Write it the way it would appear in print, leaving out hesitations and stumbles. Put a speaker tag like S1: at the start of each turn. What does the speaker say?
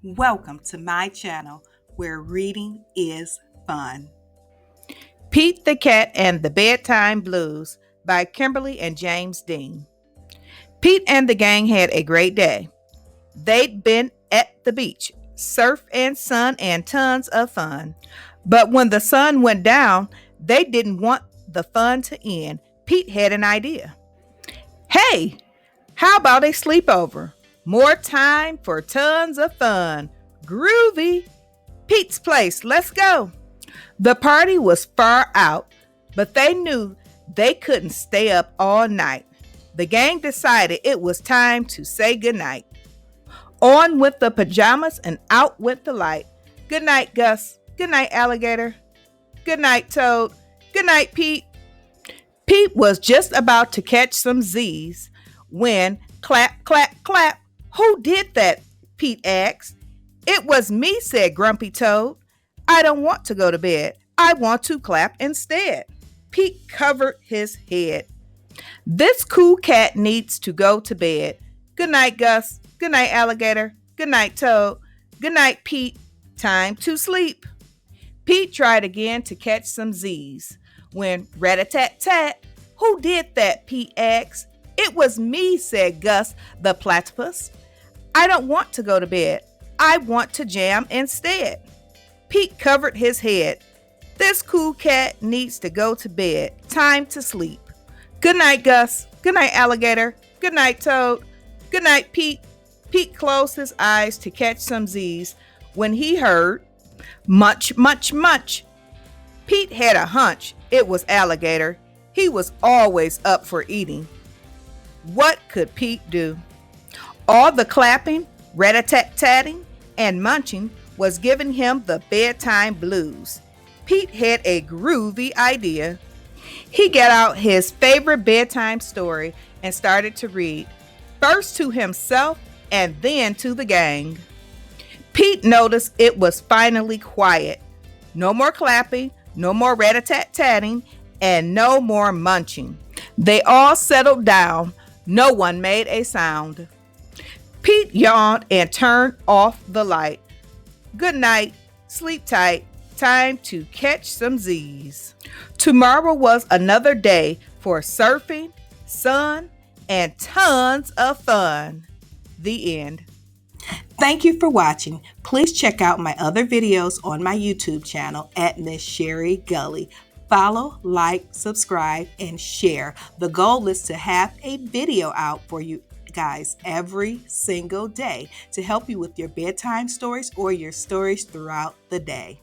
S1: Welcome to my channel where reading is fun.
S2: Pete the Cat and the Bedtime Blues by Kimberly and James Dean. Pete and the gang had a great day. They'd been at the beach, surf and sun and tons of fun. But when the sun went down, they didn't want the fun to end. Pete had an idea. Hey, how about a sleepover? More time for tons of fun. Groovy. Pete's place, let's go. The party was far out, but they knew they couldn't stay up all night. The gang decided it was time to say goodnight. On with the pajamas and out with the light. Good night, Gus. Good night, Alligator. Good night, Toad. Good night, Pete. Pete was just about to catch some Z's when clap, clap, clap. Who did that? Pete asked. It was me, said Grumpy Toad. I don't want to go to bed. I want to clap instead. Pete covered his head. This cool cat needs to go to bed. Good night, Gus. Good night, Alligator. Good night, Toad. Good night, Pete. Time to sleep. Pete tried again to catch some Z's when rat-a-tat-tat. Who did that? Pete asked. It was me, said Gus the platypus. I don't want to go to bed. I want to jam instead. Pete covered his head. This cool cat needs to go to bed. Time to sleep. Good night, Gus. Good night, Alligator. Good night, Toad. Good night, Pete. Pete closed his eyes to catch some Z's when he heard munch, munch, munch. Pete had a hunch it was Alligator. He was always up for eating. What could Pete do? All the clapping, rat-a-tat-tatting, and munching was giving him the bedtime blues. Pete had a groovy idea. He got out his favorite bedtime story and started to read, first to himself and then to the gang. Pete noticed it was finally quiet. No more clapping, no more rat-a-tat-tatting, and no more munching. They all settled down. No one made a sound. Pete yawned and turned off the light. Good night, sleep tight, time to catch some Z's. Tomorrow was another day for surfing, sun, and tons of fun. The end.
S1: Thank you for watching. Please check out my other videos on my YouTube channel at Miss Sherri Gulley. Follow, like, subscribe, and share. The goal is to have a video out for you guys every single day to help you with your bedtime stories or your stories throughout the day.